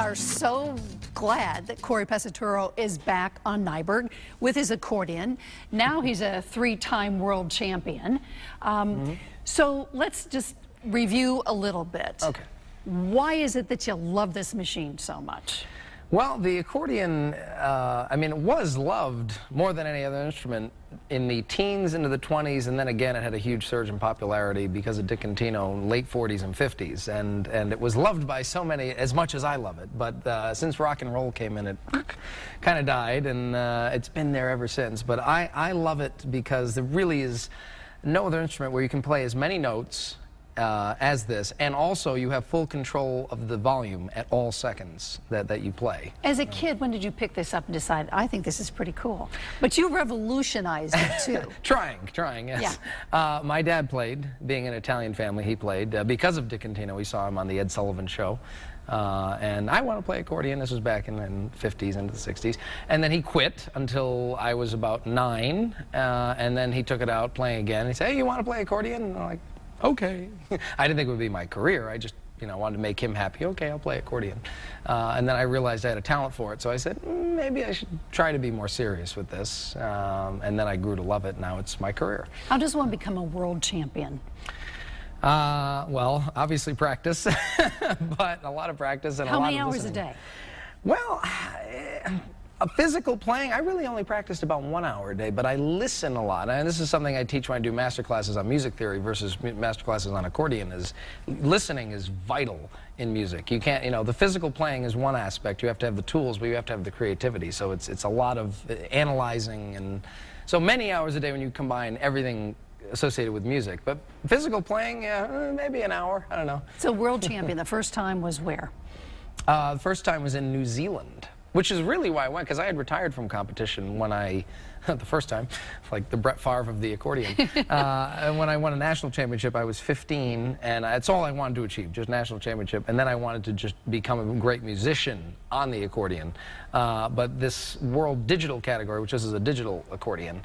are so glad that Corey Pesaturo is back on Nyberg with his accordion. Now he's a three-time world champion. So let's just review a little bit. Okay. Why is it that you love this machine so much? Well, the accordion, I mean, it was loved more than any other instrument in the teens into the 20s, and then again it had a huge surge in popularity because of Dick and Tino in late 40s and 50s, and it was loved by so many as much as I love it. But since rock and roll came in, it kind of died, and it's been there ever since. But I love it because there really is no other instrument where you can play as many notes as this, and also you have full control of the volume at all seconds that you play. As a kid, when did you pick this up and decide, I think this is pretty cool? But you revolutionized it too. Trying, yes. Yeah. My dad played, being an Italian family, he played. Because of Dick and Tino, we saw him on the Ed Sullivan Show. And I want to play accordion. This was back in the 50s into the 60s. And then he quit until I was about 9, and then he took it out playing again. He said, hey, you want to play accordion? And I'm like, okay. I didn't think it would be my career. I just, wanted to make him happy. Okay, I'll play accordion. And then I realized I had a talent for it, so I said, maybe I should try to be more serious with this. And then I grew to love it. Now it's my career. How does one become a world champion? Well, obviously practice, but a lot of practice and a lot of listening. How many hours a day? Well, physical playing, I really only practiced about 1 hour a day, but I listen a lot. And this is something I teach when I do master classes on music theory versus master classes on accordion. Is listening is vital in music. You can't, the physical playing is one aspect. You have to have the tools, but you have to have the creativity. So it's a lot of analyzing, and so many hours a day when you combine everything associated with music. But physical playing, yeah, maybe an hour, I don't know. So world champion, the first time was where? The first time was in New Zealand, which is really why I went, because I had retired from competition when the first time, like the Brett Favre of the accordion. And when I won a national championship, I was 15, and that's all I wanted to achieve, just national championship. And then I wanted to just become a great musician on the accordion. But this world digital category, which is a digital accordion,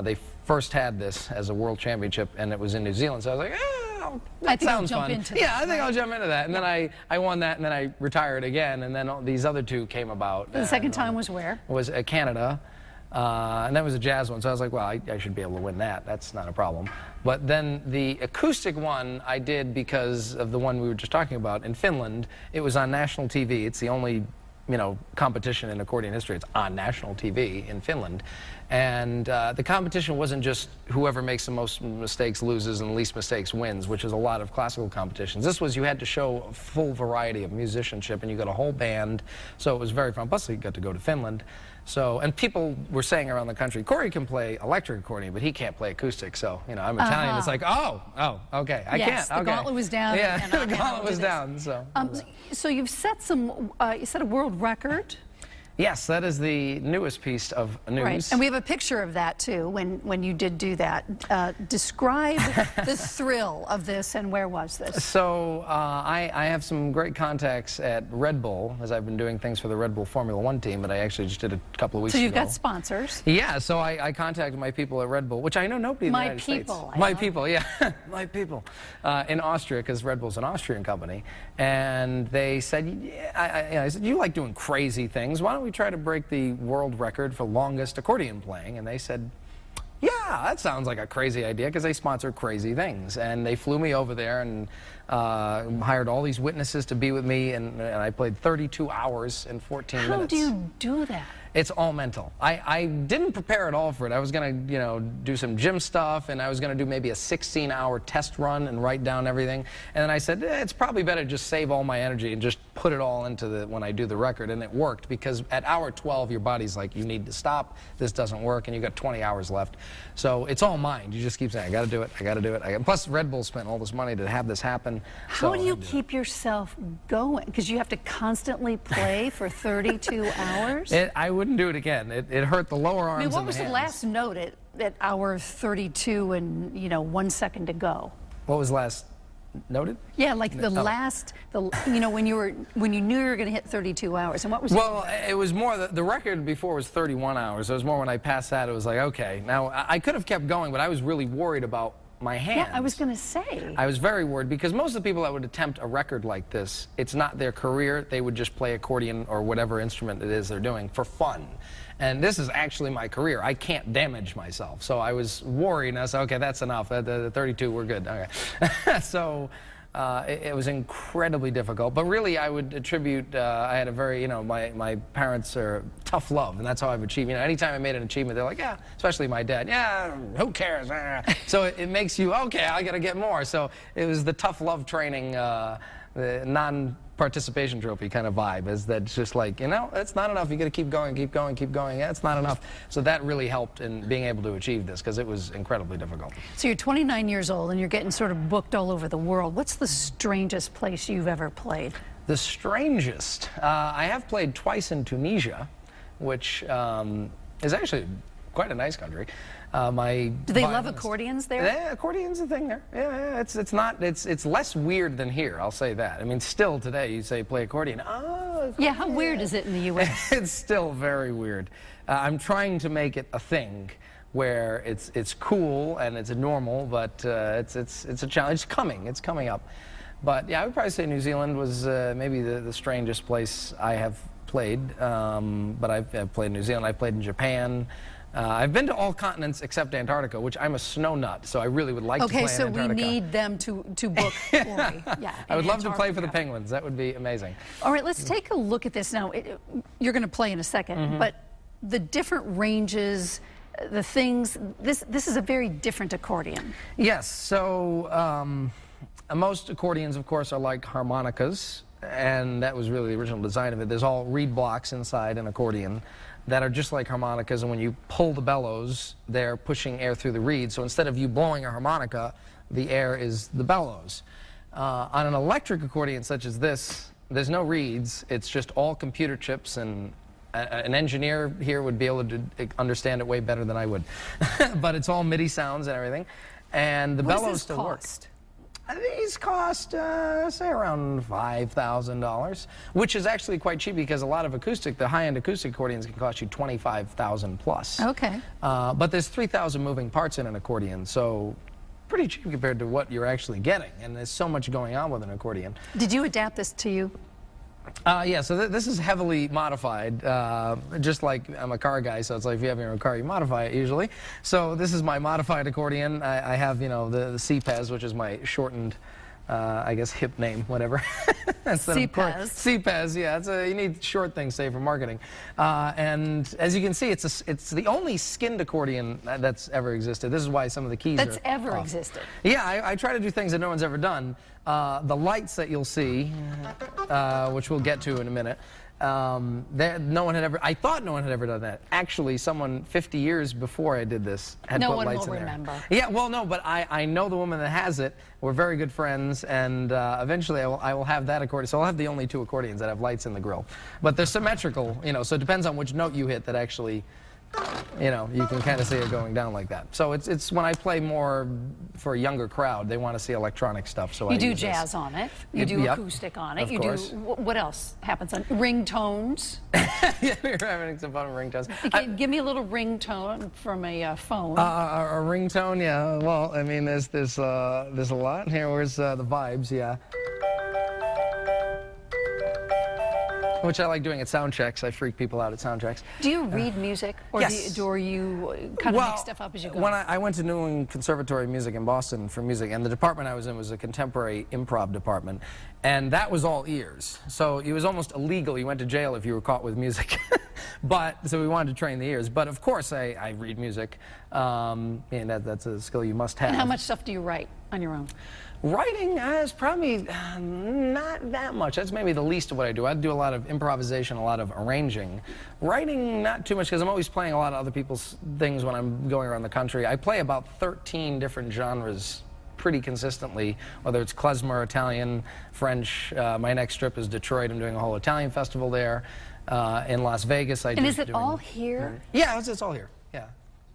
they first had this as a world championship, and it was in New Zealand. So I was like, that sounds fun. Yeah, I think I'll jump into that. And then I won that, and then I retired again, and then these other two came about. The second time was where? Was Canada. And that was a jazz one, so I was like, well, I should be able to win that. That's not a problem. But then the acoustic one I did because of the one we were just talking about in Finland. It was on national TV. It's the only competition in accordion history. It's on national TV in Finland. And the competition wasn't just whoever makes the most mistakes loses and the least mistakes wins, which is a lot of classical competitions. This was, you had to show a full variety of musicianship, and you got a whole band, so it was very fun. Plus, you got to go to Finland. So, and people were saying around the country, Corey can play electric accordion, but he can't play acoustic. So, I'm Italian. It's like, oh, okay, I can't. The gauntlet was down. Yeah, the gauntlet was down. So, so you've set you set a world record. Yes, that is the newest piece of news. Right, and we have a picture of that too, when you did do that. Describe the thrill of this, and where was this? So I have some great contacts at Red Bull, as I've been doing things for the Red Bull Formula One team, but I actually just did a couple of weeks ago. So you've got sponsors? Yeah, so I contacted my people at Red Bull, which I know nobody in the United States. My people, yeah, my people, in Austria, because Red Bull's an Austrian company, and they said, I said, you like doing crazy things, why don't we try to break the world record for longest accordion playing? And they said, yeah, that sounds like a crazy idea, because they sponsor crazy things. And they flew me over there and hired all these witnesses to be with me, and I played 32 hours in 14 minutes. How do you do that? It's all mental. I didn't prepare at all for it. I was going to, do some gym stuff, and I was going to do maybe a 16-hour test run and write down everything. And then I said, it's probably better to just save all my energy and just put it all into when I do the record. And it worked, because at hour 12, your body's like, you need to stop. This doesn't work, and you've got 20 hours left. So it's all mind. You just keep saying, I got to do it. I got to do it. Plus, Red Bull spent all this money to have this happen. How do you keep yourself going? Because you have to constantly play for 32 hours? I wouldn't do it again. It hurt the lower arms. I mean, what was the last note at hour 32 and 1 second to go? What was last noted? Yeah, like the last, when you knew you were going to hit 32 hours. And what was? Well, it was more, the record before was 31 hours. So it was more when I passed that, it was like, okay. Now, I could have kept going, but I was really worried about my hands. Yeah, I was going to say. I was very worried because most of the people that would attempt a record like this, it's not their career. They would just play accordion or whatever instrument it is they're doing for fun. And this is actually my career. I can't damage myself. So I was worried, and I said, okay, that's enough. The 32, we're good. Okay. So it was incredibly difficult. But really, I would attribute, I had a very, my parents are tough love, and that's how I've achieved. Anytime I made an achievement, they're like, yeah, especially my dad, yeah, who cares? So it makes you, okay, I got to get more. So it was the tough love training, the non-participation trophy kind of vibe, is that it's just like, it's not enough. You got to keep going, keep going, keep going. Yeah, it's not enough. So that really helped in being able to achieve this because it was incredibly difficult. So you're 29 years old and you're getting sort of booked all over the world. What's the strangest place you've ever played? The strangest? I have played twice in Tunisia, which is actually quite a nice country. Do they love accordions there? Yeah, accordion's a thing there. Yeah, it's less weird than here, I'll say that. I mean, still today, you say play accordion. Oh, yeah, how weird is it in the U.S.? It's still very weird. I'm trying to make it a thing where it's cool and it's normal, but it's a challenge. It's coming up. But yeah, I would probably say New Zealand was maybe the strangest place I have played. But I've played in New Zealand. I've played in Japan. I've been to all continents except Antarctica, which I'm a snow nut, so I really would like to play in Antarctica. Okay, so we need them to book Corey. Yeah, I would love to play for the Penguins. That would be amazing. All right, let's take a look at this now. You're going to play in a second, but the different ranges, the things, this is a very different accordion. Yes, so most accordions, of course, are like harmonicas, and that was really the original design of it. There's all reed blocks inside an accordion that are just like harmonicas, and when you pull the bellows, they're pushing air through the reeds. So instead of you blowing a harmonica, the air is the bellows. On an electric accordion such as this, there's no reeds. It's just all computer chips, and an engineer here would be able to understand it way better than I would. But it's all MIDI sounds and everything, and the bellows still work. These cost, say, around $5,000, which is actually quite cheap because a lot of acoustic, the high-end acoustic accordions can cost you $25,000 plus. Okay. But there's 3,000 moving parts in an accordion, so pretty cheap compared to what you're actually getting. And there's so much going on with an accordion. Did you adapt this to you? Yeah, so this is heavily modified, just like I'm a car guy, so it's like if you have your own car, you modify it usually. So this is my modified accordion. I have, the CPEZ, which is my shortened, I guess, hip name, whatever. CPEZ. CPEZ, yeah. You need short things, say, for marketing. And as you can see, it's the only skinned accordion that's ever existed. This is why some of the keys That's are ever off. existed. Yeah, I try to do things that no one's ever done. The lights that you'll see, which we'll get to in a minute, no one had ever. I thought no one had ever done that. Actually, someone 50 years before I did this had put lights in there. No one will remember. Yeah, well, no, but I know the woman that has it. We're very good friends, and eventually I will have that accordion. So I'll have the only two accordions that have lights in the grill, but they're symmetrical. So it depends on which note you hit that actually. You can kind of see it going down like that. So it's when I play more for a younger crowd, they want to see electronic stuff. So you do jazz on it. You do yep, acoustic on it. of You course. do what else happens on ringtones? Yeah, we're having some fun with ringtones. Give me a little ringtone from a phone. A ringtone, yeah. Well, I mean, there's a lot here. Where's the vibes? Yeah. Which I like doing at sound checks. I freak people out at sound checks. Do you read music, or yes. do you kind of make stuff up as you go? When I went to New England Conservatory of Music in Boston for music, and the department I was in was a contemporary improv department, and that was all ears. So it was almost illegal. You went to jail if you were caught with music. So we wanted to train the ears. But of course, I read music, and that's a skill you must have. And how much stuff do you write on your own? Writing is probably not that much. That's maybe the least of what I do. I do a lot of improvisation, a lot of arranging. Writing, not too much, because I'm always playing a lot of other people's things when I'm going around the country. I play about 13 different genres pretty consistently, whether it's klezmer, Italian, French. My next trip is Detroit. I'm doing a whole Italian festival there. In Las Vegas, And is it all here? Yeah, it's all here. Yeah.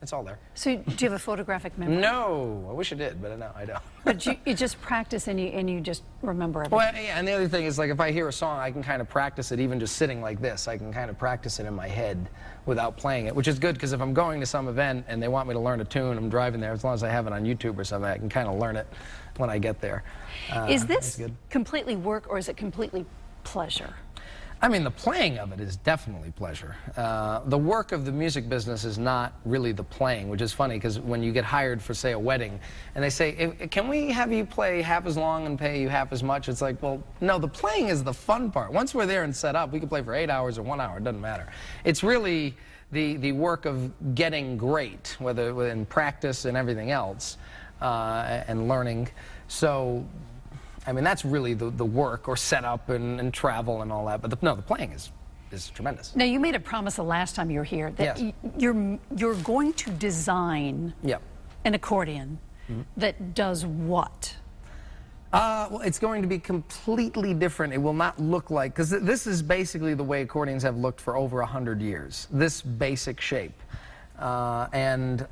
It's all there. So do you have a photographic memory? No, I wish I did, but no, I don't. But you just practice and you just remember everything. Well, yeah, and the other thing is, like, if I hear a song, I can kind of practice it even just sitting like this. I can kind of practice it in my head without playing it, which is good because if I'm going to some event and they want me to learn a tune, I'm driving there, as long as I have it on YouTube or something, I can kind of learn it when I get there. Is this completely work or is it completely pleasure? I mean, the playing of it is definitely pleasure. The work of the music business is not really the playing, which is funny because when you get hired for, say, a wedding, and they say, can we have you play half as long and pay you half as much? It's like, well, no, the playing is the fun part. Once we're there and set up, we can play for 8 hours or 1 hour, it doesn't matter. It's really the work of getting great, whether in practice and everything else, and learning. So, I mean, that's really the work or setup and travel and all that. But no, the playing is tremendous. Now, you made a promise the last time you were here that Yes. you're going to design Yep. an accordion that does what? Well, it's going to be completely different. It will not look like, because this is basically the way accordions have looked for over 100 years, this basic shape. And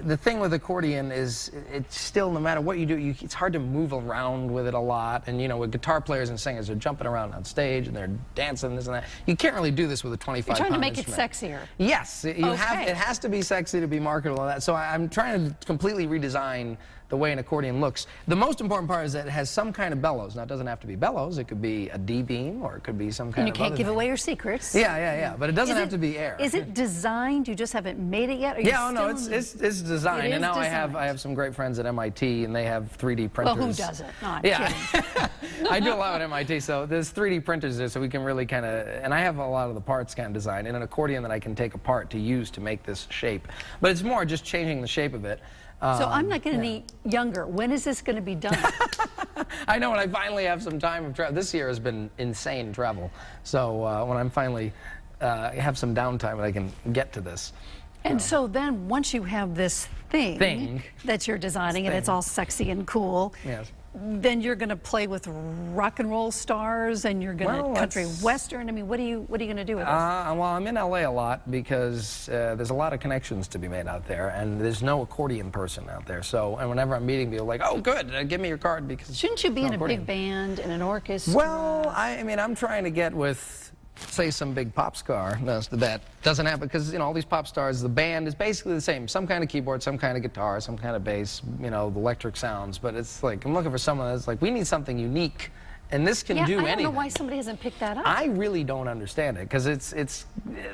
the thing with accordion is it's still, no matter what you do, it's hard to move around with it a lot. And, you know, with guitar players and singers, they're jumping around on stage and they're dancing this and that. You can't really do this with a 25-pound You're trying to make instrument. it sexier. Yes, it has to be sexy to be marketable and that. So I'm trying to completely redesign the way an accordion looks. The most important part is that it has some kind of bellows. Now, it doesn't have to be bellows. It could be a D-beam, or it could be some kind And of you can't other give thing. away your secrets. Yeah. But it doesn't have to be air. Is it designed? You just haven't made it yet? Or Yeah, no, it's designed. It And is now designed. I have some great friends at MIT, and they have 3D printers. Well, who doesn't? No, I'm Yeah. kidding. I do a lot at MIT, so there's 3D printers there, so we can really kind of, and I have a lot of the parts kind of designed, and an accordion that I can take apart to use to make this shape. But it's more just changing the shape of it. So I'm not getting any younger. When is this going to be done? I know when I finally have some time of travel. This year has been insane travel. So when I'm finally have some downtime and I can get to this. And so then once you have this thing that you're designing and it's all sexy and cool, Yes. then you're going to play with rock and roll stars and you're going to country western. I mean, what are you going to do with this? Well, I'm in LA a lot because there's a lot of connections to be made out there, and there's no accordion person out there. So, and whenever I'm meeting people, like, oh, good, give me your card because. Shouldn't you be in a accordion. big band and an orchestra? Well, I mean, I'm trying to get with, say, some big pop star. That doesn't happen because, you know, all these pop stars, the band is basically the same. Some kind of keyboard, some kind of guitar, some kind of bass, you know, the electric sounds. But it's like, I'm looking for someone that's like, we need something unique. And this can do anything. I don't know why somebody hasn't picked that up. I really don't understand it because it's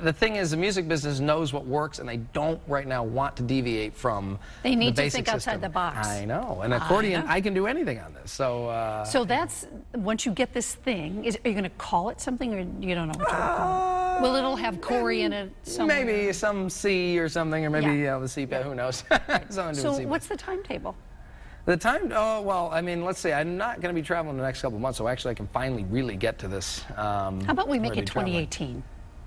the thing is the music business knows what works and they don't right now want to deviate from They need the to basic think outside system. the box. I know. An accordion, I can do anything on this. So So that's, once you get this thing, are you going to call it something or you don't know what you're going to call it? Well, it'll have Corey in it somewhere. maybe some C or something, or maybe the C, who knows? Something to do with So C. what's the timetable? The time, oh, well, I mean, let's say I'm not going to be traveling the next couple of months, so actually I can finally really get to this. How about we make already it traveling. 2018?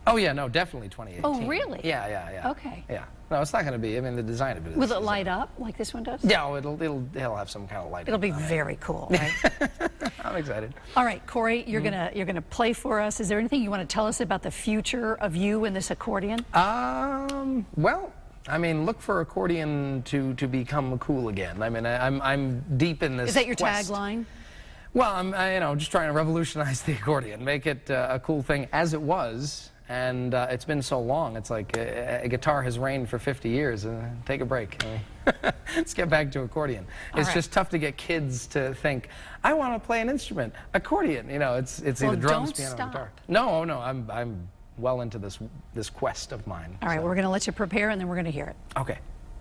Oh, yeah, no, definitely 2018. Oh, really? Yeah. Okay. Yeah. No, it's not going to be, I mean, the design of it is. Will it light up like this one does? Yeah, it'll have some kind of light. It'll be very cool, right? I'm excited. All right, Corey, you're gonna play for us. Is there anything you want to tell us about the future of you and this accordion? Well, I mean, look for accordion to become cool again. I mean, I'm deep in this. Is that your quest. tagline? Well, I'm you know, just trying to revolutionize the accordion, make it a cool thing as it was. And it's been so long. It's like a guitar has reigned for 50 years. Take a break. Let's get back to accordion. It's just tough to get kids to think, I want to play an instrument, accordion. You know, it's either drums, piano, or guitar. No, I'm well into this quest of mine. All right, we're going to let you prepare and then we're going to hear it. Okay.